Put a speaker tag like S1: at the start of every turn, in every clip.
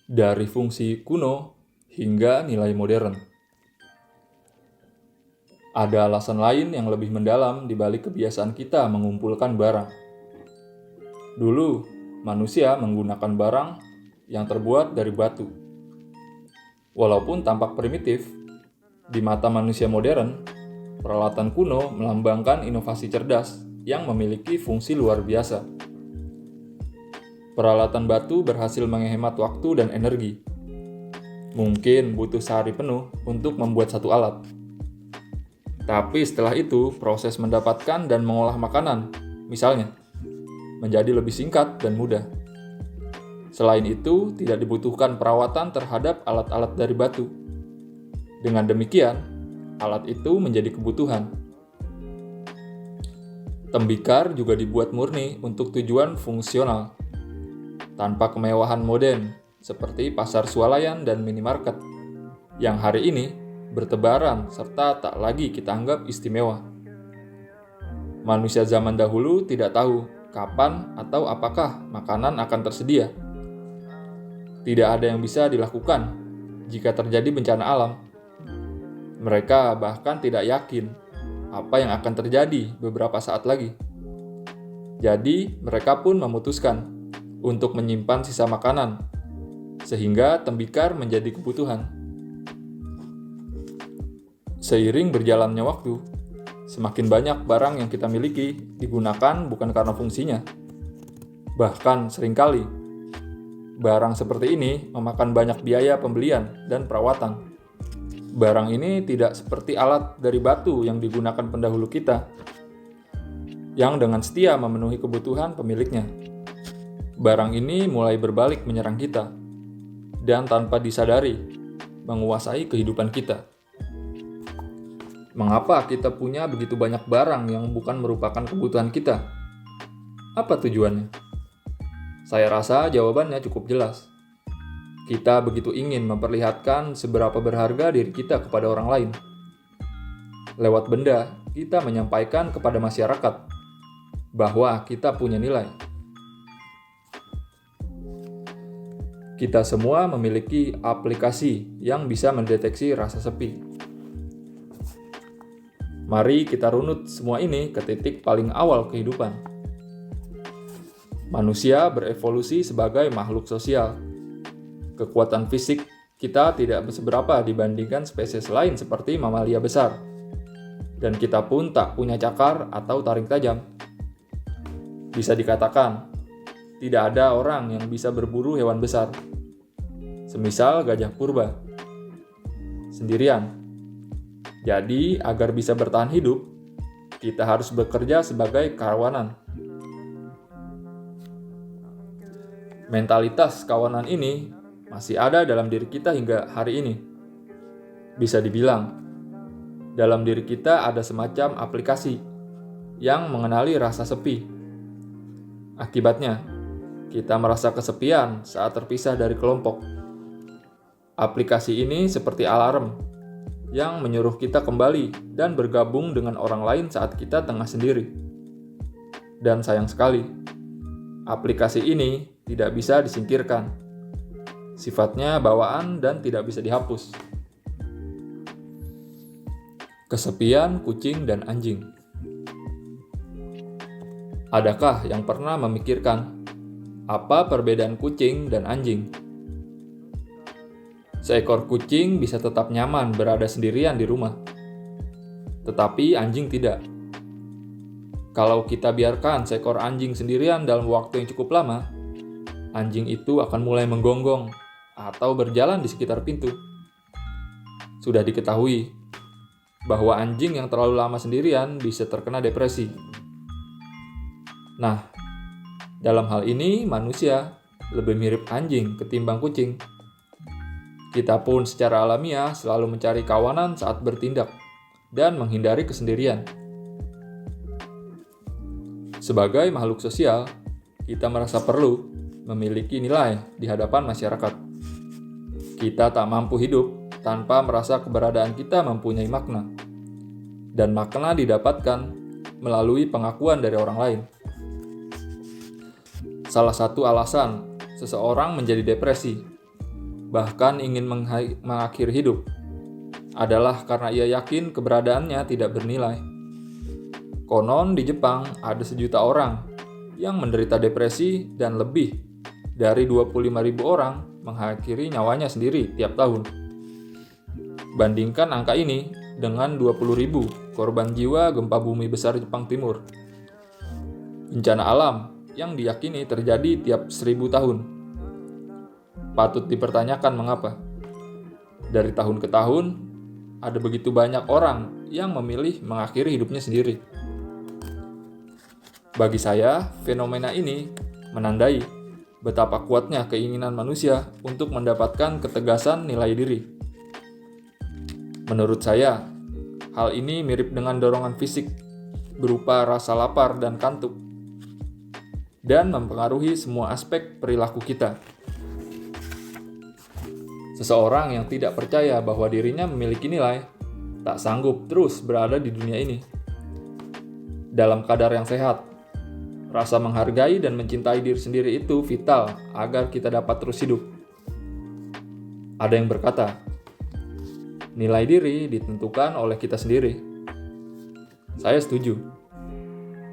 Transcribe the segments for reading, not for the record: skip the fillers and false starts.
S1: dari fungsi kuno hingga nilai modern. Ada alasan lain yang lebih mendalam di balik kebiasaan kita mengumpulkan barang. Dulu, manusia menggunakan barang yang terbuat dari batu. Walaupun tampak primitif, di mata manusia modern, peralatan kuno melambangkan inovasi cerdas yang memiliki fungsi luar biasa. Peralatan batu berhasil menghemat waktu dan energi. Mungkin butuh sehari penuh untuk membuat satu alat. Tapi setelah itu, proses mendapatkan dan mengolah makanan, misalnya, menjadi lebih singkat dan mudah. Selain itu, tidak dibutuhkan perawatan terhadap alat-alat dari batu. Dengan demikian, alat itu menjadi kebutuhan. Tembikar juga dibuat murni untuk tujuan fungsional, tanpa kemewahan modern seperti pasar swalayan dan minimarket, yang hari ini bertebaran serta tak lagi kita anggap istimewa. Manusia zaman dahulu tidak tahu kapan atau apakah makanan akan tersedia. Tidak ada yang bisa dilakukan jika terjadi bencana alam. Mereka bahkan tidak yakin apa yang akan terjadi beberapa saat lagi. Jadi, mereka pun memutuskan untuk menyimpan sisa makanan, sehingga tembikar menjadi kebutuhan. Seiring berjalannya waktu, semakin banyak barang yang kita miliki digunakan bukan karena fungsinya. Bahkan seringkali, barang seperti ini memakan banyak biaya pembelian dan perawatan. Barang ini tidak seperti alat dari batu yang digunakan pendahulu kita, yang dengan setia memenuhi kebutuhan pemiliknya. Barang ini mulai berbalik menyerang kita, dan tanpa disadari, menguasai kehidupan kita. Mengapa kita punya begitu banyak barang yang bukan merupakan kebutuhan kita? Apa tujuannya? Saya rasa jawabannya cukup jelas. Kita begitu ingin memperlihatkan seberapa berharga diri kita kepada orang lain. Lewat benda, kita menyampaikan kepada masyarakat bahwa kita punya nilai. Kita semua memiliki aplikasi yang bisa mendeteksi rasa sepi. Mari kita runut semua ini ke titik paling awal kehidupan. Manusia berevolusi sebagai makhluk sosial. Kekuatan fisik kita tidak seberapa dibandingkan spesies lain seperti mamalia besar. Dan kita pun tak punya cakar atau taring tajam. Bisa dikatakan, tidak ada orang yang bisa berburu hewan besar. Semisal gajah purba. Sendirian. Jadi, agar bisa bertahan hidup, kita harus bekerja sebagai kawanan. Mentalitas kawanan ini masih ada dalam diri kita hingga hari ini. Bisa dibilang, dalam diri kita ada semacam aplikasi yang mengenali rasa sepi. Akibatnya, kita merasa kesepian saat terpisah dari kelompok. Aplikasi ini seperti alarm yang menyuruh kita kembali dan bergabung dengan orang lain saat kita tengah sendiri. Dan sayang sekali, aplikasi ini tidak bisa disingkirkan. Sifatnya bawaan dan tidak bisa dihapus. Kesepian kucing dan anjing. Adakah yang pernah memikirkan apa perbedaan kucing dan anjing? Seekor kucing bisa tetap nyaman berada sendirian di rumah, tetapi anjing tidak. Kalau kita biarkan seekor anjing sendirian dalam waktu yang cukup lama, anjing itu akan mulai menggonggong atau berjalan di sekitar pintu. Sudah diketahui bahwa anjing yang terlalu lama sendirian bisa terkena depresi. Nah, dalam hal ini manusia lebih mirip anjing ketimbang kucing. Kita pun secara alamiah selalu mencari kawanan saat bertindak dan menghindari kesendirian. Sebagai makhluk sosial, kita merasa perlu memiliki nilai di hadapan masyarakat. Kita tak mampu hidup tanpa merasa keberadaan kita mempunyai makna. Dan makna didapatkan melalui pengakuan dari orang lain. Salah satu alasan seseorang menjadi depresi bahkan ingin mengakhiri hidup, adalah karena ia yakin keberadaannya tidak bernilai. Konon di Jepang ada 1 juta orang yang menderita depresi dan lebih dari 25.000 orang mengakhiri nyawanya sendiri tiap tahun. Bandingkan angka ini dengan 20.000 korban jiwa gempa bumi besar Jepang Timur. Bencana alam yang diyakini terjadi tiap 1000 tahun. Patut dipertanyakan mengapa. Dari tahun ke tahun, ada begitu banyak orang yang memilih mengakhiri hidupnya sendiri. Bagi saya, fenomena ini menandai betapa kuatnya keinginan manusia untuk mendapatkan ketegasan nilai diri. Menurut saya, hal ini mirip dengan dorongan fisik berupa rasa lapar dan kantuk, dan mempengaruhi semua aspek perilaku kita. Seseorang yang tidak percaya bahwa dirinya memiliki nilai, tak sanggup terus berada di dunia ini. Dalam kadar yang sehat, rasa menghargai dan mencintai diri sendiri itu vital agar kita dapat terus hidup. Ada yang berkata, nilai diri ditentukan oleh kita sendiri. Saya setuju.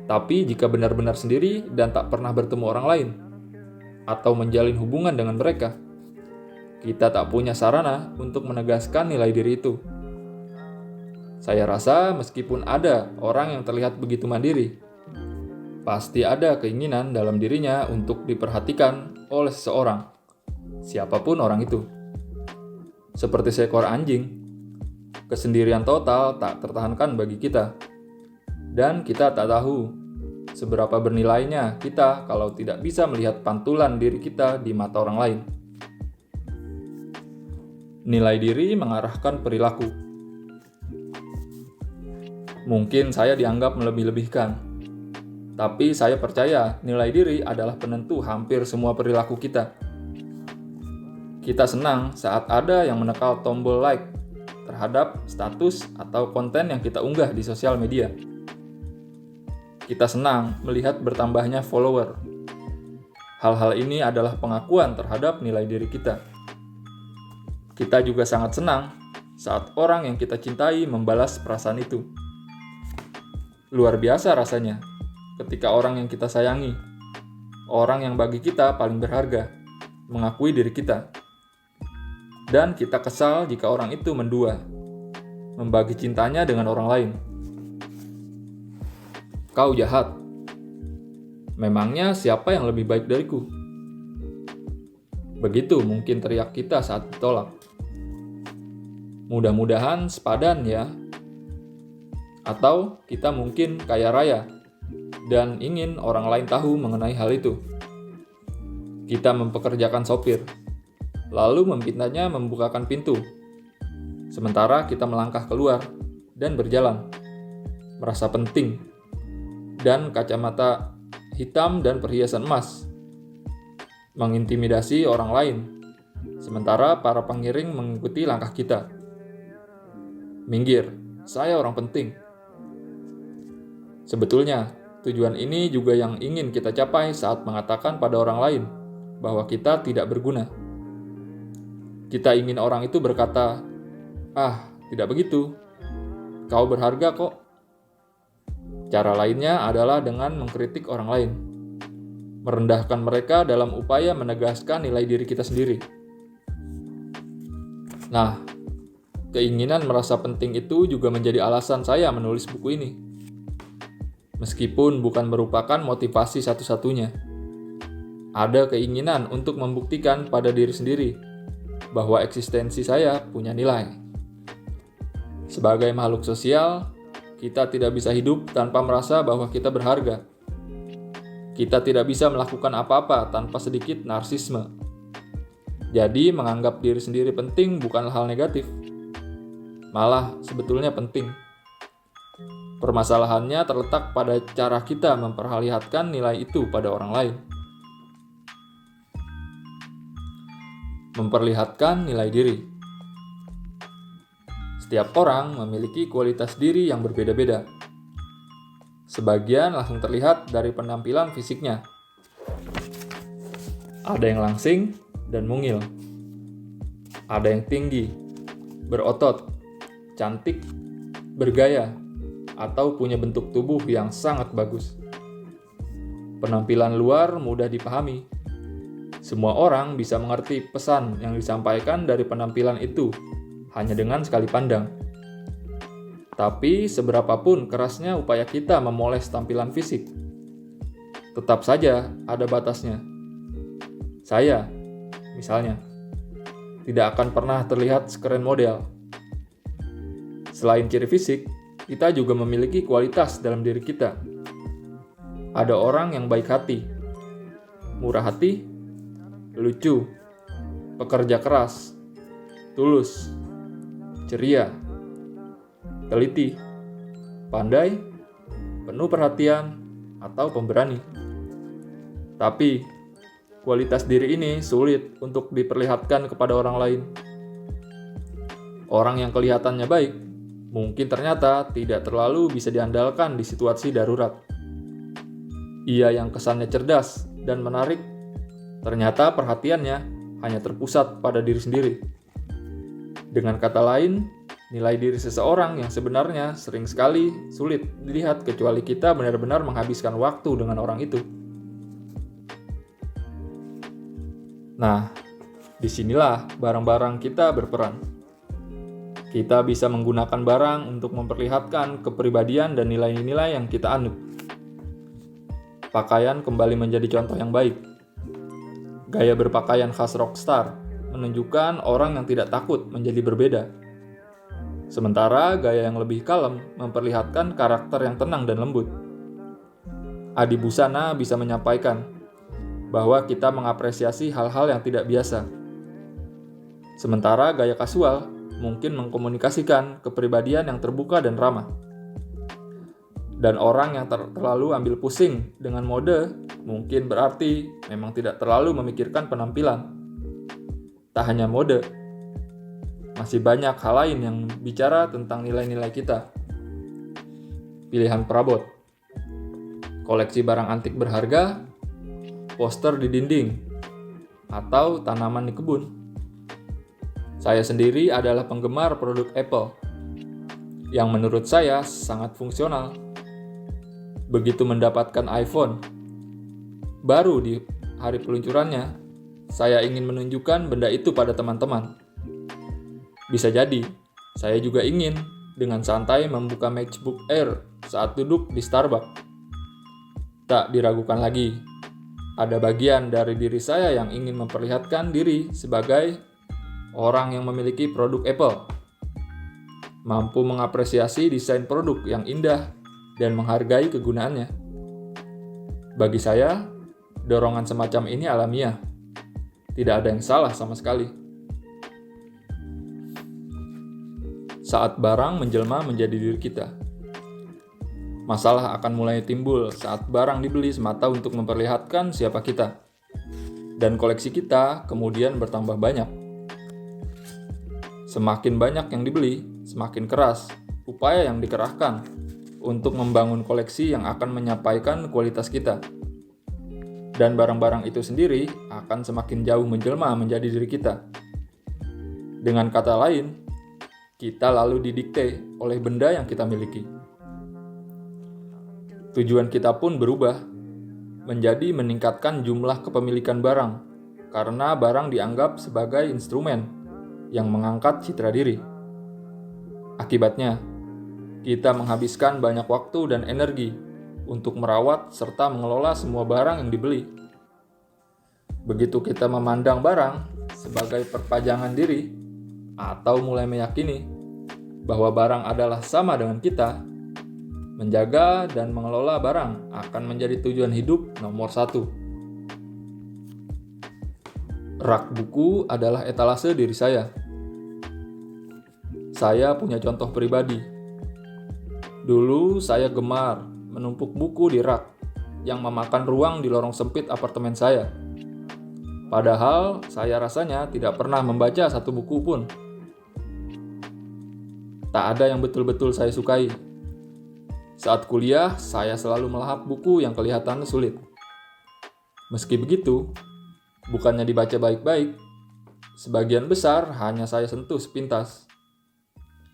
S1: Tapi jika benar-benar sendiri dan tak pernah bertemu orang lain, atau menjalin hubungan dengan mereka, kita tak punya sarana untuk menegaskan nilai diri itu. Saya rasa meskipun ada orang yang terlihat begitu mandiri, pasti ada keinginan dalam dirinya untuk diperhatikan oleh seseorang, siapapun orang itu. Seperti seekor anjing, kesendirian total tak tertahankan bagi kita. Dan kita tak tahu seberapa bernilainya kita kalau tidak bisa melihat pantulan diri kita di mata orang lain. Nilai diri mengarahkan perilaku. Mungkin saya dianggap melebih-lebihkan, tapi saya percaya nilai diri adalah penentu hampir semua perilaku kita. Kita senang saat ada yang menekan tombol like terhadap status atau konten yang kita unggah di sosial media. Kita senang melihat bertambahnya follower. Hal-hal ini adalah pengakuan terhadap nilai diri kita. Kita juga sangat senang saat orang yang kita cintai membalas perasaan itu. Luar biasa rasanya ketika orang yang kita sayangi, orang yang bagi kita paling berharga, mengakui diri kita. Dan kita kesal jika orang itu mendua, membagi cintanya dengan orang lain. Kau jahat. Memangnya siapa yang lebih baik dariku? Begitu mungkin teriak kita saat ditolak. Mudah-mudahan sepadan ya. Atau kita mungkin kaya raya dan ingin orang lain tahu mengenai hal itu. Kita mempekerjakan sopir, lalu memintanya membukakan pintu. Sementara kita melangkah keluar dan berjalan, merasa penting, dan kacamata hitam dan perhiasan emas, mengintimidasi orang lain, sementara para pengiring mengikuti langkah kita. Minggir, saya orang penting. Sebetulnya, tujuan ini juga yang ingin kita capai saat mengatakan pada orang lain bahwa kita tidak berguna. Kita ingin orang itu berkata, "Ah, tidak begitu. Kau berharga kok." Cara lainnya adalah dengan mengkritik orang lain, merendahkan mereka dalam upaya menegaskan nilai diri kita sendiri. Nah, keinginan merasa penting itu juga menjadi alasan saya menulis buku ini. Meskipun bukan merupakan motivasi satu-satunya, ada keinginan untuk membuktikan pada diri sendiri bahwa eksistensi saya punya nilai. Sebagai makhluk sosial, kita tidak bisa hidup tanpa merasa bahwa kita berharga. Kita tidak bisa melakukan apa-apa tanpa sedikit narsisme. Jadi, menganggap diri sendiri penting bukanlah hal negatif. Malah, sebetulnya penting. Permasalahannya terletak pada cara kita memperlihatkan nilai itu pada orang lain. Memperlihatkan nilai diri. Setiap orang memiliki kualitas diri yang berbeda-beda. Sebagian langsung terlihat dari penampilan fisiknya. Ada yang langsing dan mungil. Ada yang tinggi, berotot, cantik, bergaya, atau punya bentuk tubuh yang sangat bagus. Penampilan luar mudah dipahami. Semua orang bisa mengerti pesan yang disampaikan dari penampilan itu hanya dengan sekali pandang. Tapi seberapapun kerasnya upaya kita memoles tampilan fisik, tetap saja ada batasnya. Saya, misalnya, tidak akan pernah terlihat sekeren model. Selain ciri fisik, kita juga memiliki kualitas dalam diri kita. Ada orang yang baik hati, murah hati, lucu, pekerja keras, tulus, ceria, teliti, pandai, penuh perhatian, atau pemberani. Tapi, kualitas diri ini sulit untuk diperlihatkan kepada orang lain. Orang yang kelihatannya baik, mungkin ternyata tidak terlalu bisa diandalkan di situasi darurat. Ia yang kesannya cerdas dan menarik, ternyata perhatiannya hanya terpusat pada diri sendiri. Dengan kata lain, nilai diri seseorang yang sebenarnya sering sekali sulit dilihat kecuali kita benar-benar menghabiskan waktu dengan orang itu. Nah, disinilah barang-barang kita berperan. Kita bisa menggunakan barang untuk memperlihatkan kepribadian dan nilai-nilai yang kita anut. Pakaian kembali menjadi contoh yang baik. Gaya berpakaian khas rockstar menunjukkan orang yang tidak takut menjadi berbeda. Sementara gaya yang lebih kalem memperlihatkan karakter yang tenang dan lembut. Adi Busana bisa menyampaikan bahwa kita mengapresiasi hal-hal yang tidak biasa. Sementara gaya kasual mungkin mengkomunikasikan kepribadian yang terbuka dan ramah. Dan orang yang terlalu ambil pusing dengan mode mungkin berarti memang tidak terlalu memikirkan penampilan. Tak hanya mode, masih banyak hal lain yang bicara tentang nilai-nilai kita. Pilihan perabot, koleksi barang antik berharga, poster di dinding, atau tanaman di kebun. Saya sendiri adalah penggemar produk Apple, yang menurut saya sangat fungsional. Begitu mendapatkan iPhone, baru di hari peluncurannya, saya ingin menunjukkan benda itu pada teman-teman. Bisa jadi, saya juga ingin dengan santai membuka MacBook Air saat duduk di Starbucks. Tak diragukan lagi, ada bagian dari diri saya yang ingin memperlihatkan diri sebagai orang yang memiliki produk Apple. Mampu mengapresiasi desain produk yang indah dan menghargai kegunaannya. Bagi saya, dorongan semacam ini alamiah. Tidak ada yang salah sama sekali. Saat barang menjelma menjadi diri kita. Masalah akan mulai timbul saat barang dibeli semata untuk memperlihatkan siapa kita. Dan koleksi kita kemudian bertambah banyak. Semakin banyak yang dibeli, semakin keras upaya yang dikerahkan untuk membangun koleksi yang akan menyampaikan kualitas kita. Dan barang-barang itu sendiri akan semakin jauh menjelma menjadi diri kita. Dengan kata lain, kita lalu didikte oleh benda yang kita miliki. Tujuan kita pun berubah, menjadi meningkatkan jumlah kepemilikan barang, karena barang dianggap sebagai instrumen yang mengangkat citra diri. Akibatnya, kita menghabiskan banyak waktu dan energi untuk merawat serta mengelola semua barang yang dibeli. Begitu kita memandang barang sebagai perpajangan diri, atau mulai meyakini bahwa barang adalah sama dengan kita, menjaga dan mengelola barang akan menjadi tujuan hidup nomor 1. Rak buku adalah etalase diri saya. Saya punya contoh pribadi. Dulu saya gemar menumpuk buku di rak yang memakan ruang di lorong sempit apartemen saya. Padahal saya rasanya tidak pernah membaca satu buku pun. Tak ada yang betul-betul saya sukai. Saat kuliah, saya selalu melahap buku yang kelihatan sulit. Meski begitu, bukannya dibaca baik-baik, sebagian besar hanya saya sentuh sepintas.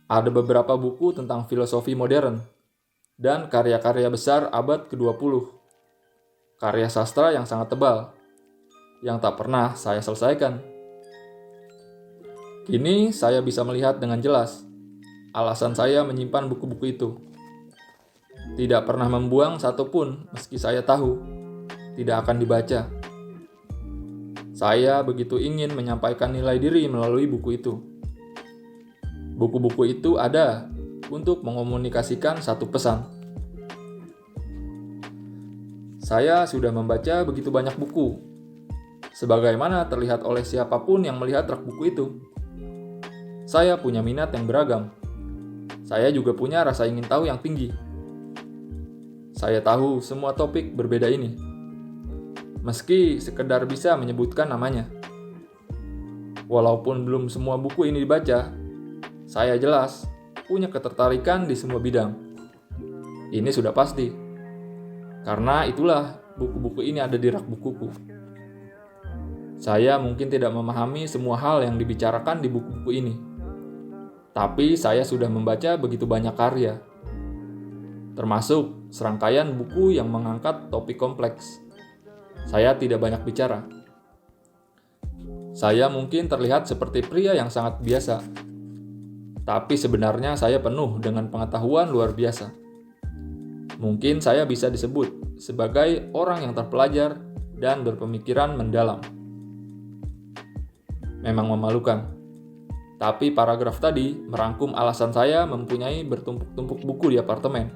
S1: Ada beberapa buku tentang filosofi modern dan karya-karya besar abad ke-20. Karya sastra yang sangat tebal, yang tak pernah saya selesaikan. Kini saya bisa melihat dengan jelas alasan saya menyimpan buku-buku itu. Tidak pernah membuang satupun meski saya tahu tidak akan dibaca. Saya begitu ingin menyampaikan nilai diri melalui buku itu. Buku-buku itu ada untuk mengomunikasikan satu pesan. Saya sudah membaca begitu banyak buku, sebagaimana terlihat oleh siapapun yang melihat rak buku itu. Saya punya minat yang beragam. Saya juga punya rasa ingin tahu yang tinggi. Saya tahu semua topik berbeda ini, meski sekedar bisa menyebutkan namanya. Walaupun belum semua buku ini dibaca, saya jelas punya ketertarikan di semua bidang. Ini sudah pasti. Karena itulah buku-buku ini ada di rak bukuku. Saya mungkin tidak memahami semua hal yang dibicarakan di buku-buku ini. Tapi saya sudah membaca begitu banyak karya. Termasuk serangkaian buku yang mengangkat topik kompleks. Saya tidak banyak bicara. Saya mungkin terlihat seperti pria yang sangat biasa. Tapi sebenarnya saya penuh dengan pengetahuan luar biasa. Mungkin saya bisa disebut sebagai orang yang terpelajar dan berpemikiran mendalam. Memang memalukan. Tapi paragraf tadi merangkum alasan saya mempunyai bertumpuk-tumpuk buku di apartemen.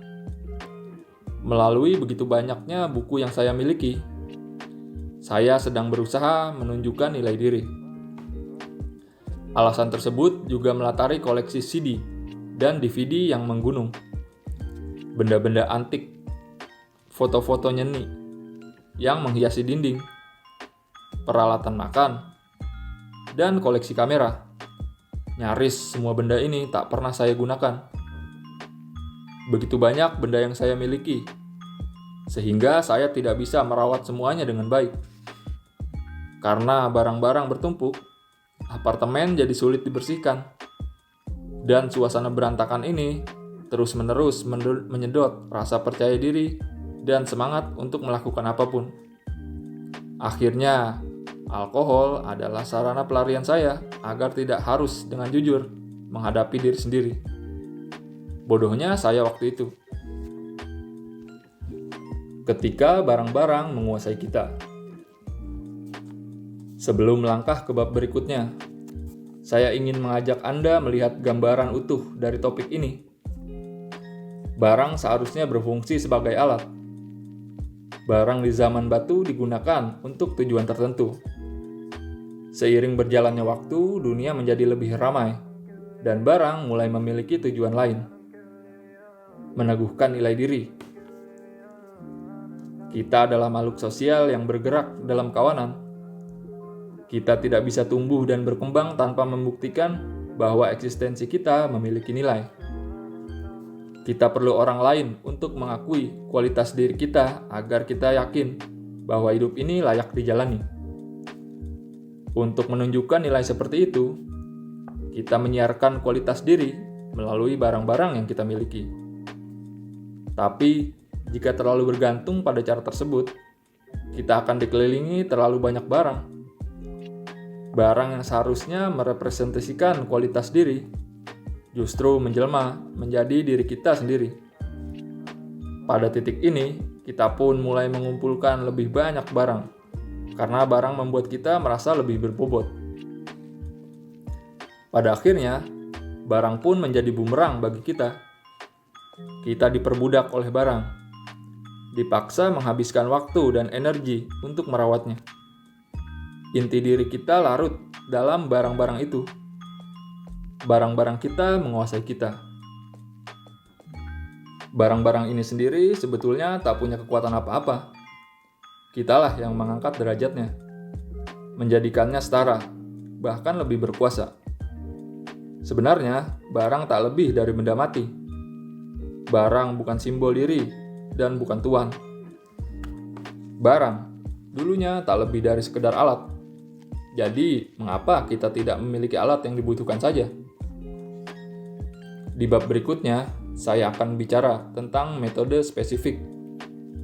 S1: Melalui begitu banyaknya buku yang saya miliki, saya sedang berusaha menunjukkan nilai diri. Alasan tersebut juga melatari koleksi CD dan DVD yang menggunung, benda-benda antik, foto-foto nyeni yang menghiasi dinding, peralatan makan, dan koleksi kamera. Nyaris semua benda ini tak pernah saya gunakan. Begitu banyak benda yang saya miliki, sehingga saya tidak bisa merawat semuanya dengan baik. Karena barang-barang bertumpuk, apartemen jadi sulit dibersihkan. Dan suasana berantakan ini terus-menerus menyedot rasa percaya diri dan semangat untuk melakukan apapun. Akhirnya, alkohol adalah sarana pelarian saya agar tidak harus dengan jujur menghadapi diri sendiri. Bodohnya saya waktu itu. Ketika barang-barang menguasai kita. Sebelum melangkah ke bab berikutnya, saya ingin mengajak Anda melihat gambaran utuh dari topik ini. Barang seharusnya berfungsi sebagai alat. Barang di zaman batu digunakan untuk tujuan tertentu. Seiring berjalannya waktu, dunia menjadi lebih ramai, dan barang mulai memiliki tujuan lain. Meneguhkan nilai diri. Kita adalah makhluk sosial yang bergerak dalam kawanan. Kita tidak bisa tumbuh dan berkembang tanpa membuktikan bahwa eksistensi kita memiliki nilai. Kita perlu orang lain untuk mengakui kualitas diri kita agar kita yakin bahwa hidup ini layak dijalani. Untuk menunjukkan nilai seperti itu, kita menyiarkan kualitas diri melalui barang-barang yang kita miliki. Tapi, jika terlalu bergantung pada cara tersebut, kita akan dikelilingi terlalu banyak barang. Barang yang seharusnya merepresentasikan kualitas diri, justru menjelma menjadi diri kita sendiri. Pada titik ini, kita pun mulai mengumpulkan lebih banyak barang, karena barang membuat kita merasa lebih berbobot. Pada akhirnya, barang pun menjadi bumerang bagi kita. Kita diperbudak oleh barang, dipaksa menghabiskan waktu dan energi untuk merawatnya. Inti diri kita larut dalam barang-barang itu. Barang-barang kita menguasai kita. Barang-barang ini sendiri sebetulnya tak punya kekuatan apa-apa. Kitalah yang mengangkat derajatnya, menjadikannya setara, bahkan lebih berkuasa. Sebenarnya, barang tak lebih dari benda mati. Barang bukan simbol diri dan bukan tuan. Barang dulunya tak lebih dari sekedar alat. Jadi, mengapa kita tidak memiliki alat yang dibutuhkan saja? Di bab berikutnya, saya akan bicara tentang metode spesifik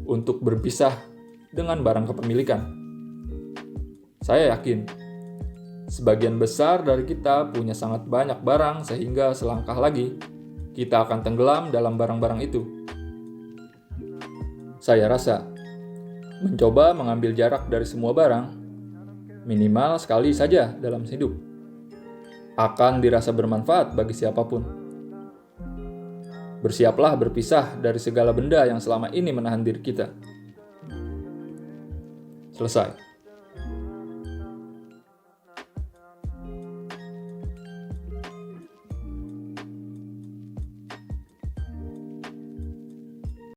S1: untuk berpisah dengan barang kepemilikan. Saya yakin, sebagian besar dari kita punya sangat banyak barang sehingga selangkah lagi, kita akan tenggelam dalam barang-barang itu. Saya rasa, mencoba mengambil jarak dari semua barang, minimal sekali saja dalam hidup, akan dirasa bermanfaat bagi siapapun. Bersiaplah berpisah dari segala benda yang selama ini menahan diri kita. Selesai.